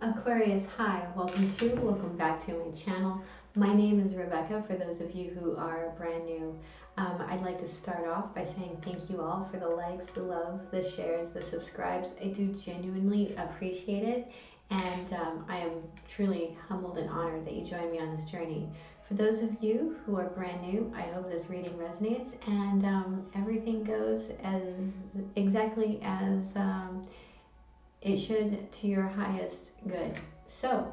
Aquarius, hi, welcome back to my channel. My name is Rebecca, for those of you who are brand new. I'd like to start off by saying thank you all for the likes, the love, the shares, the subscribes. I do genuinely appreciate it, and I am truly humbled and honored that you joined me on this journey. For those of you who are brand new, I hope this reading resonates and everything goes exactly as it should, to your highest good. So,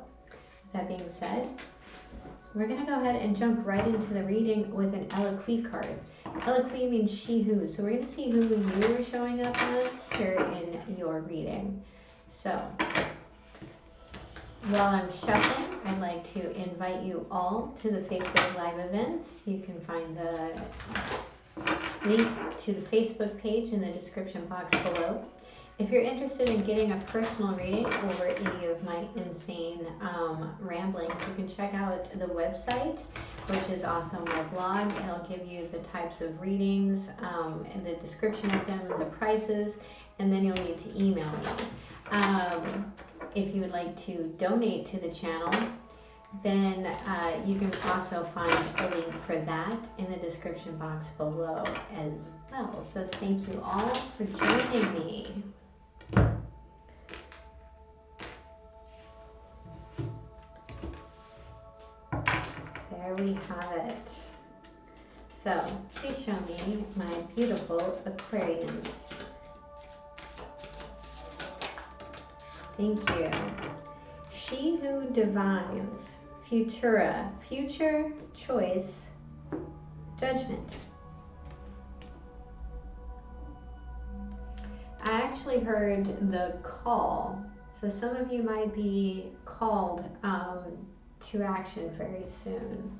with that being said, we're going to go ahead and jump right into the reading with an Eloquy card. Eloquy means she who, so we're going to see who you are showing up as here in your reading. So, while I'm shuffling, I'd like to invite you all to the Facebook Live events. You can find the link to the Facebook page in the description box below. If you're interested in getting a personal reading over any of my insane ramblings, you can check out the website, which is also my blog. It'll give you the types of readings, and the description of them, the prices, and then you'll need to email me. If you would like to donate to the channel, then you can also find a link for that in the description box below as well. So thank you all for joining me. There we have it. So please show me my beautiful Aquarians. Thank you. She who divines, Futura, future, choice, judgment. I actually heard the call, so some of you might be called to action very soon.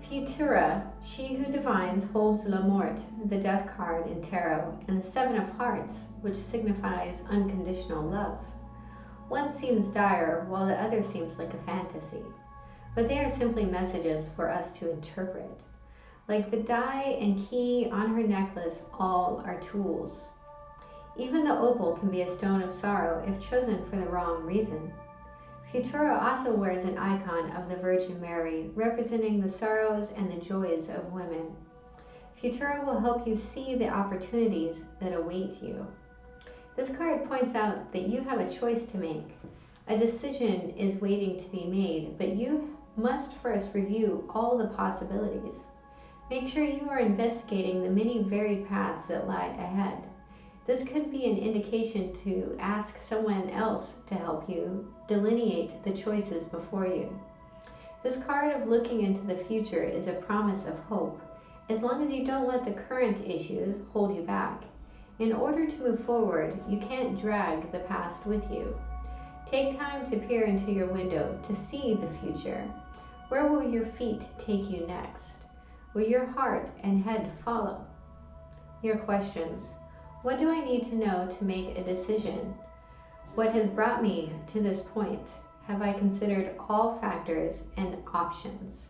Futura, she who divines, holds La Morte, the death card in tarot, and the Seven of Hearts, which signifies unconditional love. One seems dire, while the other seems like a fantasy, but they are simply messages for us to interpret. Like the die and key on her necklace, all are tools. Even the opal can be a stone of sorrow if chosen for the wrong reason. Futura also wears an icon of the Virgin Mary, representing the sorrows and the joys of women. Futura will help you see the opportunities that await you. This card points out that you have a choice to make. A decision is waiting to be made, but you must first review all the possibilities. Make sure you are investigating the many varied paths that lie ahead. This could be an indication to ask someone else to help you delineate the choices before you. This card of looking into the future is a promise of hope, as long as you don't let the current issues hold you back. In order to move forward, you can't drag the past with you. Take time to peer into your window to see the future. Where will your feet take you next? Will your heart and head follow? Your questions. What do I need to know to make a decision? What has brought me to this point? Have I considered all factors and options?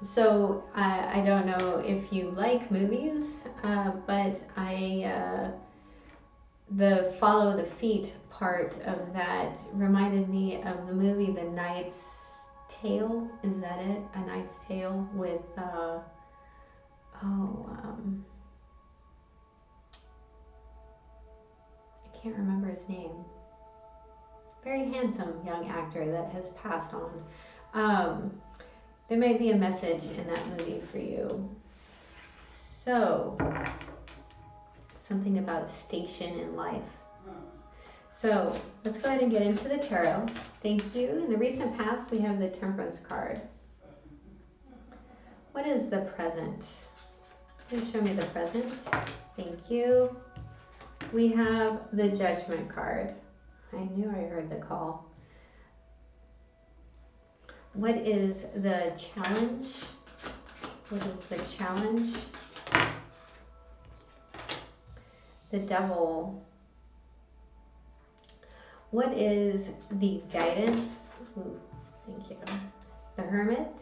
So I don't know if you like movies, but the follow the feet part of that reminded me of the movie The Knight's Tale. Is that it? A Knight's Tale with I can't remember his name. Very handsome young actor that has passed on. There may be a message in that movie for you. So, something about station in life. So, let's go ahead and get into the tarot. Thank you. In the recent past, we have the Temperance card. What is the present? Please show me the present. Thank you. We have the Judgment card. I knew I heard the call. What is the challenge? What is the challenge? The Devil. What is the guidance? Ooh, thank you. The Hermit.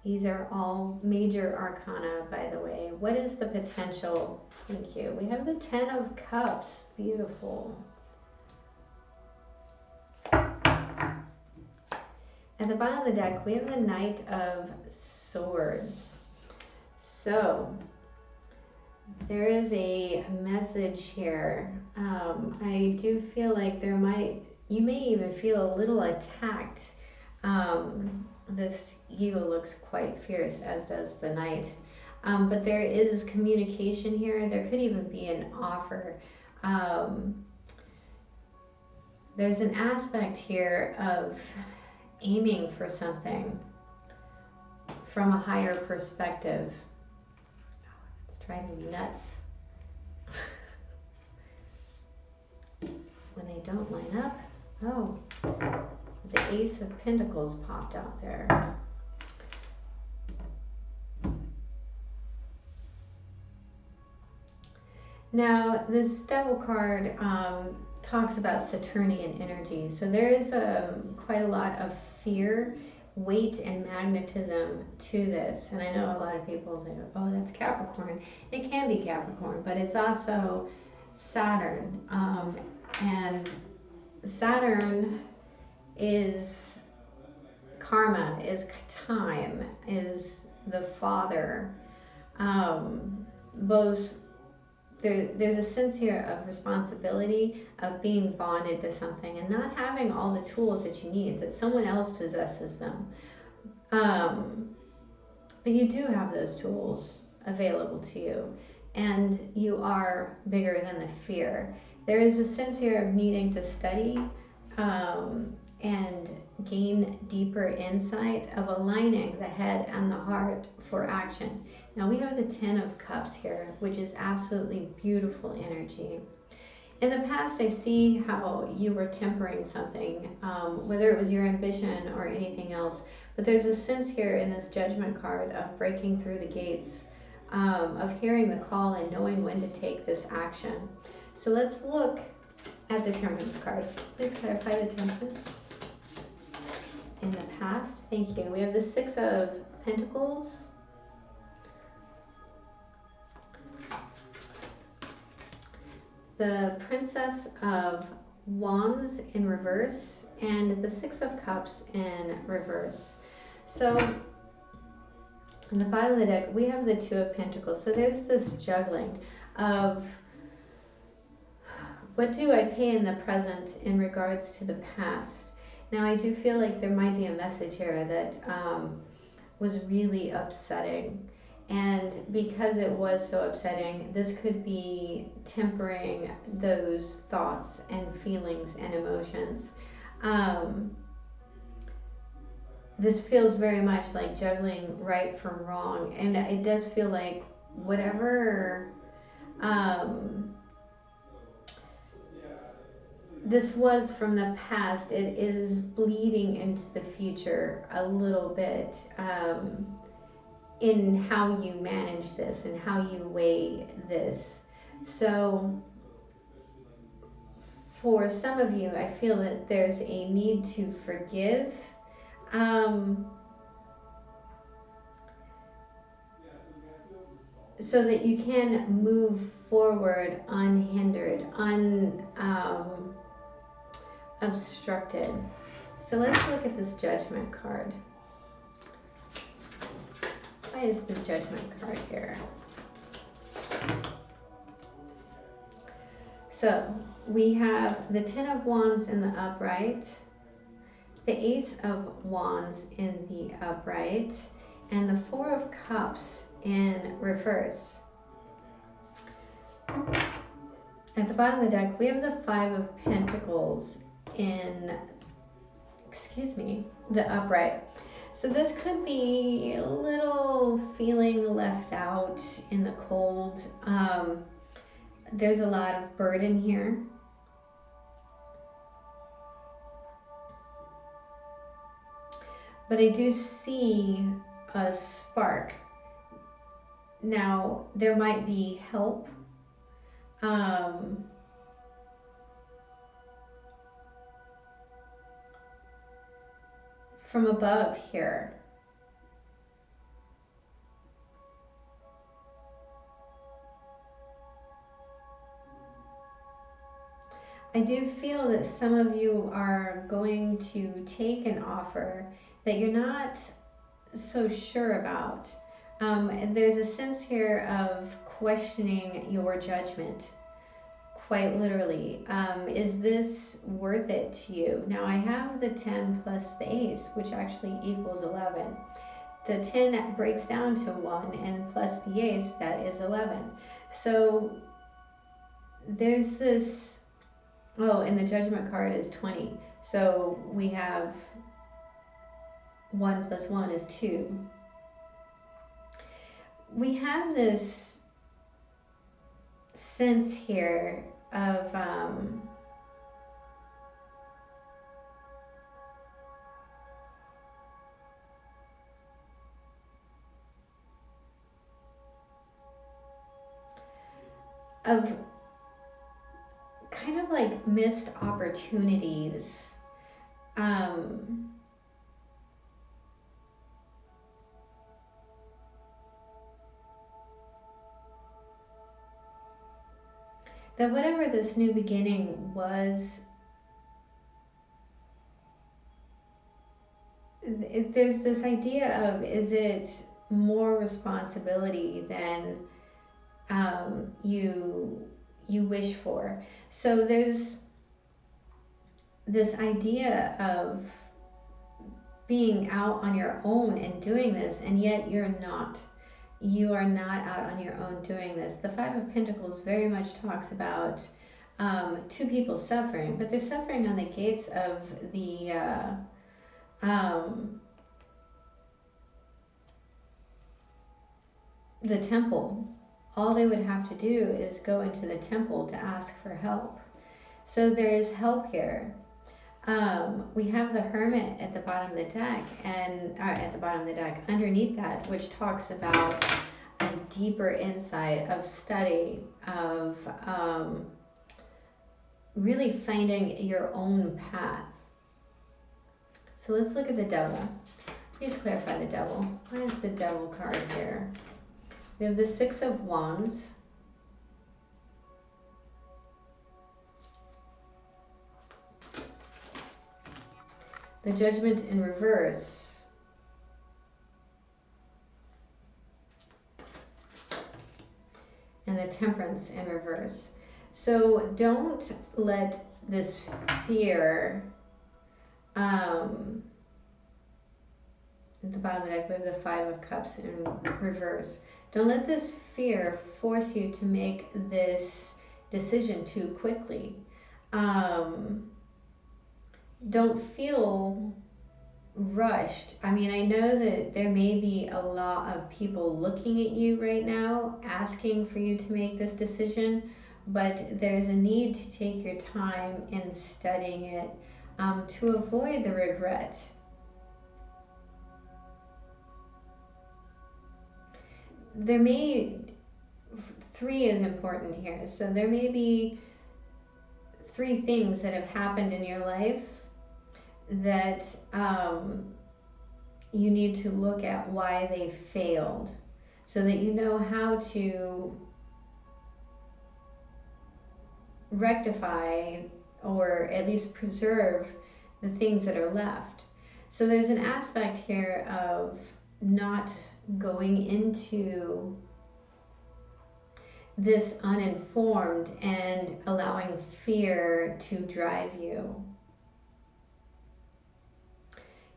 These are all major arcana, by the way. What is the potential? Thank you. We have the Ten of Cups. Beautiful. At the bottom of the deck, we have the Knight of Swords. So, there is a message here. I do feel like you may even feel a little attacked. This eagle looks quite fierce, as does the knight. But there is communication here. There could even be an offer. There's an aspect here of aiming for something from a higher perspective. It's driving me nuts when they don't line up. Oh, the Ace of Pentacles popped out there. Now, this Devil card talks about Saturnian energy. So there is quite a lot of fear, weight, and magnetism to this. And I know a lot of people say, oh, that's Capricorn. It can be Capricorn, but it's also Saturn. And Saturn is karma, is time, is the father. There's a sense here of responsibility, of being bonded to something and not having all the tools that you need, that someone else possesses them. But you do have those tools available to you, and you are bigger than the fear. There is a sense here of needing to study and gain deeper insight, of aligning the head and the heart for action. Now we have the Ten of Cups here, which is absolutely beautiful energy. In the past, I see how you were tempering something, whether it was your ambition or anything else, but there's a sense here in this Judgment card of breaking through the gates, of hearing the call and knowing when to take this action. So let's look at the Temperance card. Please clarify the Temperance in the past. Thank you. We have the Six of Pentacles, the Princess of Wands in reverse, and the Six of Cups in reverse. So in the bottom of the deck, we have the Two of Pentacles. So there's this juggling of, what do I pay in the present in regards to the past? Now I do feel like there might be a message here that was really upsetting. And because it was so upsetting, this could be tempering those thoughts and feelings and emotions. This feels very much like juggling right from wrong. And it does feel like whatever this was from the past, it is bleeding into the future a little bit. In how you manage this and how you weigh this. So for some of you, I feel that there's a need to forgive. So that you can move forward unhindered, unobstructed. So let's look at this Judgment card. Why is the Judgment card here? So we have the Ten of Wands in the upright, the Ace of Wands in the upright, and the Four of Cups in reverse. At the bottom of the deck, we have the Five of Pentacles in, the upright. So this could be a little feeling left out in the cold. There's a lot of burden here. But I do see a spark. Now, there might be help. From above here. I do feel that some of you are going to take an offer that you're not so sure about. And there's a sense here of questioning your judgment, quite literally. Is this worth it to you? Now I have the 10 plus the ace, which actually equals 11. The 10 breaks down to 1, and plus the ace, that is 11. So there's this, oh, and the judgment card is 20. So we have 1 plus 1 is 2. We have this sense here of kind of like missed opportunities. That whatever this new beginning was, there's this idea of, is it more responsibility than you wish for? So there's this idea of being out on your own and doing this, and yet you're not. You are not out on your own doing this. The Five of Pentacles very much talks about two people suffering, but they're suffering on the gates of the temple. All they would have to do is go into the temple to ask for help. So there is help here. We have the Hermit at the bottom of the deck, and at the bottom of the deck, underneath that, which talks about a deeper insight of study, of really finding your own path. So let's look at the Devil. Please clarify the Devil. Why is the Devil card here? We have the Six of Wands. The Judgment in reverse. And the Temperance in reverse. So don't let this fear, at the bottom of the deck we have the Five of Cups in reverse. Don't let this fear force you to make this decision too quickly. Don't feel rushed. I mean, I know that there may be a lot of people looking at you right now, asking for you to make this decision, but there's a need to take your time in studying it to avoid the regret. There may, 3 is important here, so there may be 3 things that have happened in your life that you need to look at why they failed, so that you know how to rectify or at least preserve the things that are left. So there's an aspect here of not going into this uninformed and allowing fear to drive you.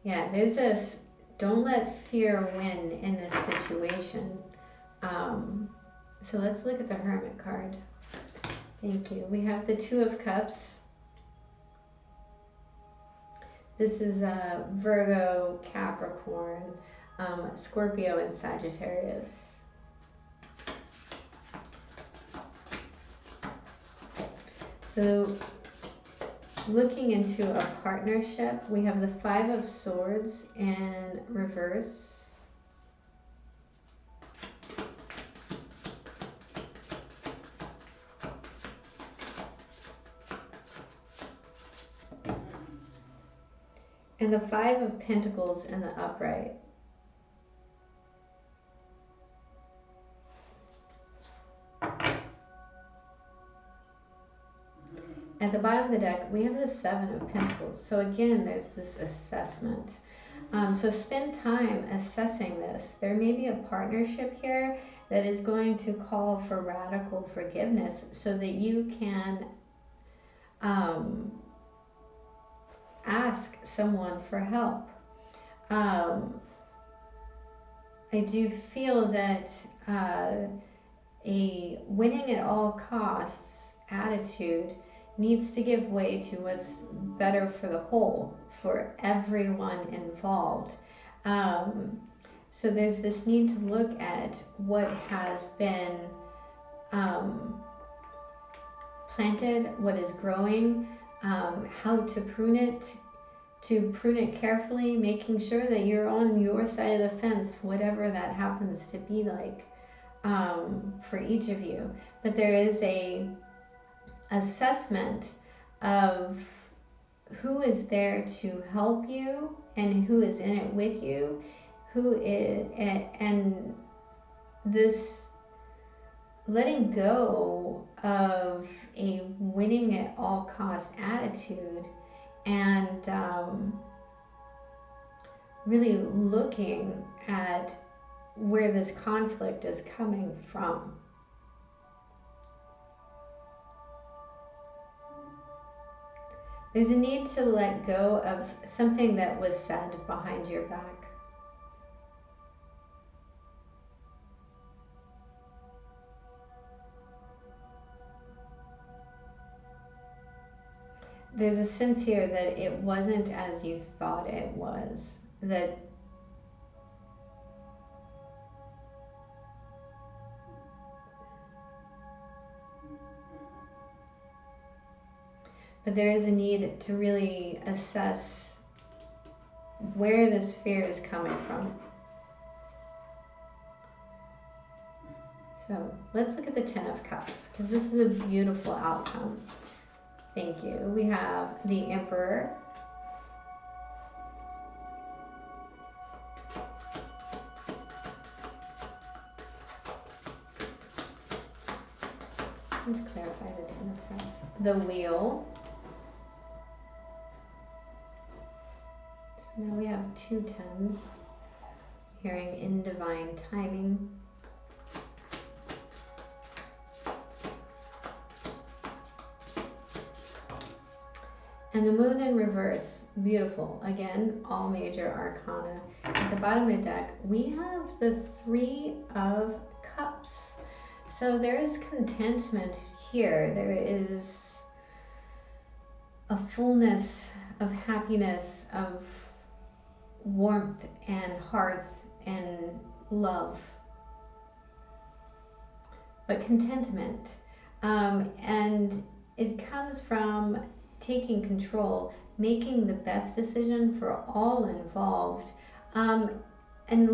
Yeah, there's this, don't let fear win in this situation. So let's look at the Hermit card. Thank you. We have the Two of Cups. This is Virgo, Capricorn, Scorpio, and Sagittarius. So looking into a partnership, we have the Five of Swords in reverse. And the Five of Pentacles in the upright. At the bottom of the deck, we have the Seven of Pentacles. So again, there's this assessment. So spend time assessing this. There may be a partnership here that is going to call for radical forgiveness so that you can ask someone for help. I do feel that a winning at all costs attitude needs to give way to what's better for the whole, for everyone involved. So there's this need to look at what has been planted, what is growing, how to prune it carefully, making sure that you're on your side of the fence, whatever that happens to be like for each of you. But there is a assessment of who is there to help you and who is in it with you, and this letting go of a winning at all cost attitude, and really looking at where this conflict is coming from. There's a need to let go of something that was said behind your back. There's a sense here that it wasn't as you thought it was, that but there is a need to really assess where this fear is coming from. So let's look at the Ten of Cups, because this is a beautiful outcome. Thank you. We have the Emperor. Let's clarify the Ten of Cups. The Wheel. So now we have 2 tens. Hearing in divine timing. And the Moon in reverse, beautiful. Again, all major arcana. At the bottom of the deck, we have the 3 of Cups. So there is contentment here. There is a fullness of happiness, of warmth and hearth and love. But contentment. And it comes from taking control, making the best decision for all involved, and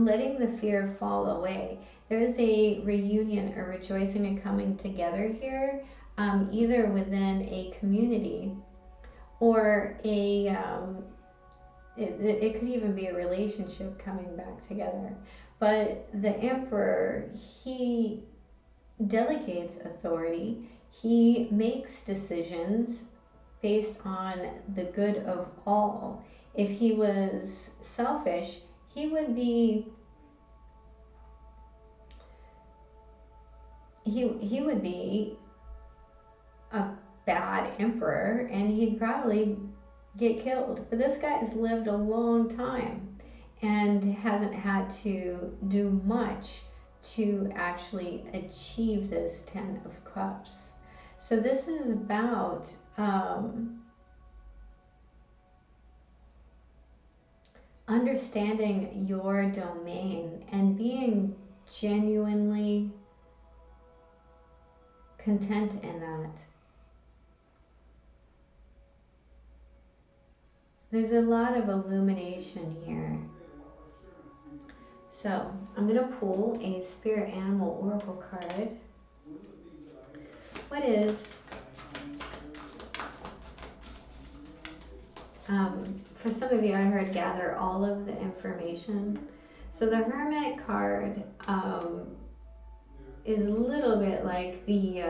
letting the fear fall away. There is a reunion, a rejoicing, and coming together here, either within a community or it could even be a relationship coming back together. But the Emperor, he delegates authority, he makes decisions based on the good of all. If he was selfish, he would be a bad emperor, and he'd probably get killed. But this guy's lived a long time and hasn't had to do much to actually achieve this 10 of Cups. So this is about understanding your domain and being genuinely content in that. There's a lot of illumination here. So I'm going to pull a Spirit Animal Oracle card. What is for some of you, I heard gather all of the information. So the Hermit card is a little bit like the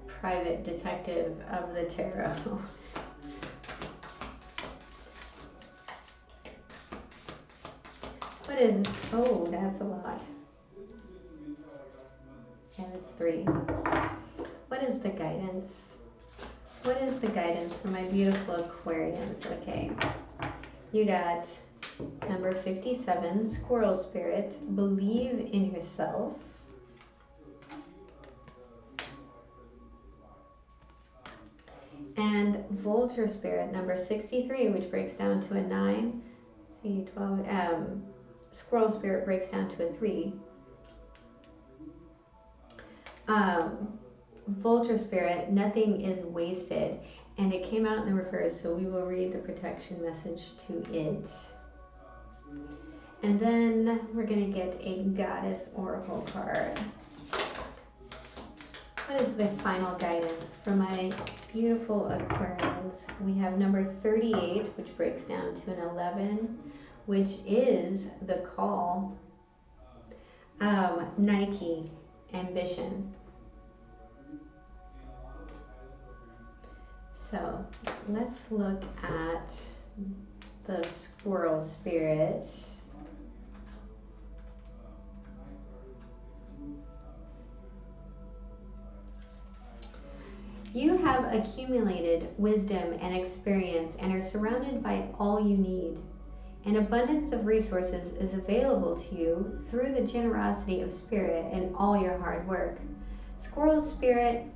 private detective of the tarot. What is, oh, that's a lot. Yeah, that's 3. What is the guidance? What is the guidance for my beautiful Aquarians? Okay, you got number 57, Squirrel Spirit, believe in yourself. And Vulture Spirit, number 63, which breaks down to a 9. See, 12. Squirrel Spirit breaks down to a 3. Vulture Spirit, nothing is wasted. And it came out in the reverse, so we will read the protection message to it. And then we're going to get a Goddess Oracle card. What is the final guidance for my beautiful Aquarians? We have number 38, which breaks down to an 11, which is the call. Nike, ambition. So let's look at the Squirrel Spirit. You have accumulated wisdom and experience and are surrounded by all you need. An abundance of resources is available to you through the generosity of spirit and all your hard work. Squirrel Spirit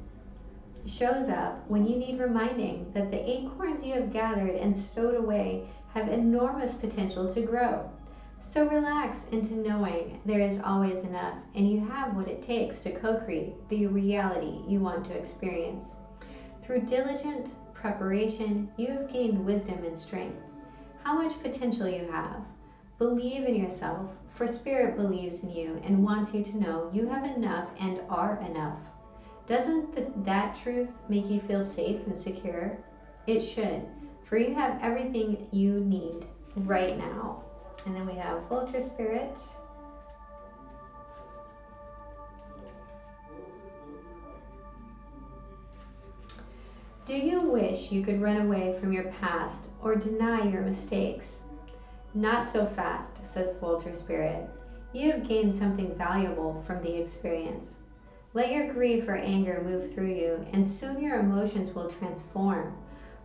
shows up when you need reminding that the acorns you have gathered and stowed away have enormous potential to grow. So relax into knowing there is always enough and you have what it takes to co-create the reality you want to experience. Through diligent preparation, you have gained wisdom and strength. How much potential you have. Believe in yourself, for Spirit believes in you and wants you to know you have enough and are enough. Doesn't that truth make you feel safe and secure? It should, for you have everything you need right now. And then we have Vulture Spirit. Do you wish you could run away from your past or deny your mistakes? Not so fast, says Vulture Spirit. You have gained something valuable from the experience. Let your grief or anger move through you, and soon your emotions will transform,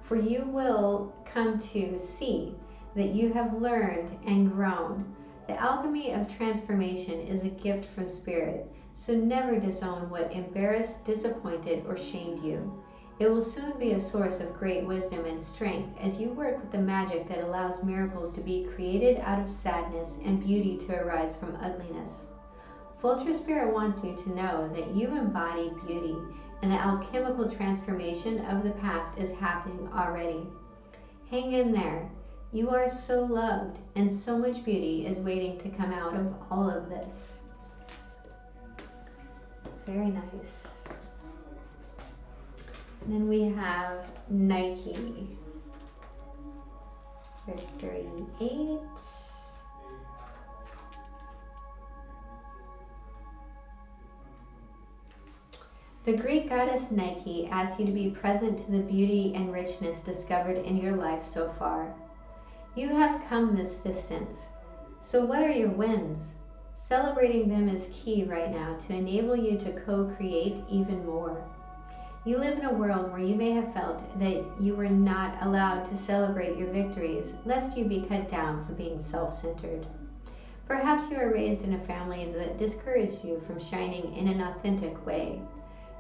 for you will come to see that you have learned and grown. The alchemy of transformation is a gift from Spirit, so never disown what embarrassed, disappointed, or shamed you. It will soon be a source of great wisdom and strength as you work with the magic that allows miracles to be created out of sadness and beauty to arise from ugliness. Vulture Spirit wants you to know that you embody beauty and the alchemical transformation of the past is happening already. Hang in there. You are so loved and so much beauty is waiting to come out of all of this. Very nice. And then we have Nike for 38. The Greek goddess Nike asks you to be present to the beauty and richness discovered in your life so far. You have come this distance. So what are your wins? Celebrating them is key right now to enable you to co-create even more. You live in a world where you may have felt that you were not allowed to celebrate your victories, lest you be cut down for being self-centered. Perhaps you were raised in a family that discouraged you from shining in an authentic way.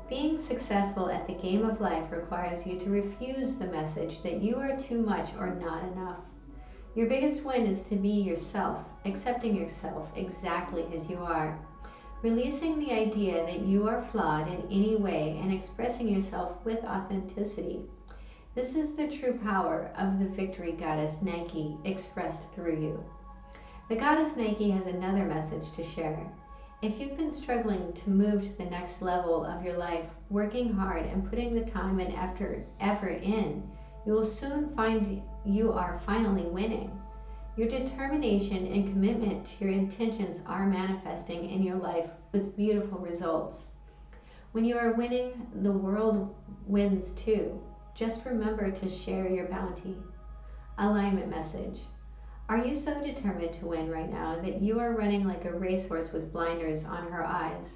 Being successful at the game of life requires you to refuse the message that you are too much or not enough. Your biggest win is to be yourself, accepting yourself exactly as you are. Releasing the idea that you are flawed in any way and expressing yourself with authenticity. This is the true power of the victory goddess Nike expressed through you. The goddess Nike has another message to share. If you've been struggling to move to the next level of your life, working hard and putting the time and effort in, you will soon find you are finally winning. Your determination and commitment to your intentions are manifesting in your life with beautiful results. When you are winning, the world wins too. Just remember to share your bounty. Alignment message. Are you so determined to win right now that you are running like a racehorse with blinders on her eyes?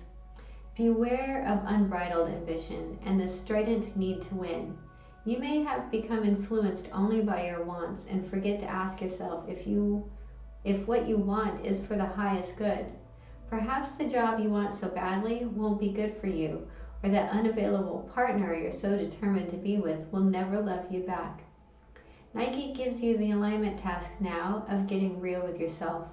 Beware of unbridled ambition and the strident need to win. You may have become influenced only by your wants and forget to ask yourself if what you want is for the highest good. Perhaps the job you want so badly won't be good for you, or that unavailable partner you're so determined to be with will never love you back. Nike gives you the alignment task now of getting real with yourself.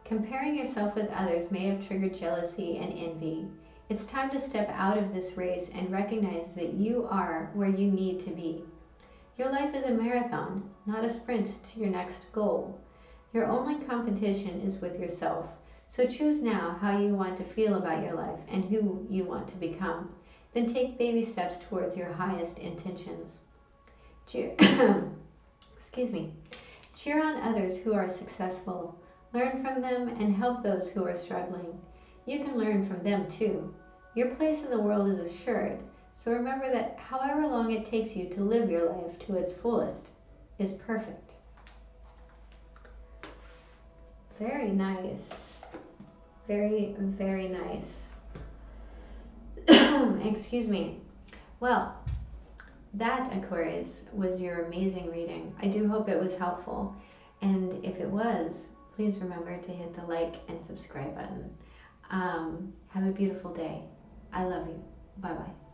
Comparing yourself with others may have triggered jealousy and envy. It's time to step out of this race and recognize that you are where you need to be. Your life is a marathon, not a sprint to your next goal. Your only competition is with yourself, so choose now how you want to feel about your life and who you want to become. Then take baby steps towards your highest intentions. Cheer Cheer on others who are successful. Learn from them and help those who are struggling. You can learn from them too. Your place in the world is assured, so remember that however long it takes you to live your life to its fullest is perfect. Very nice. Very, very nice. Excuse me. Well, that, Aquarius, was your amazing reading. I do hope it was helpful. And if it was, please remember to hit the like and subscribe button. Have a beautiful day. I love you. Bye-bye.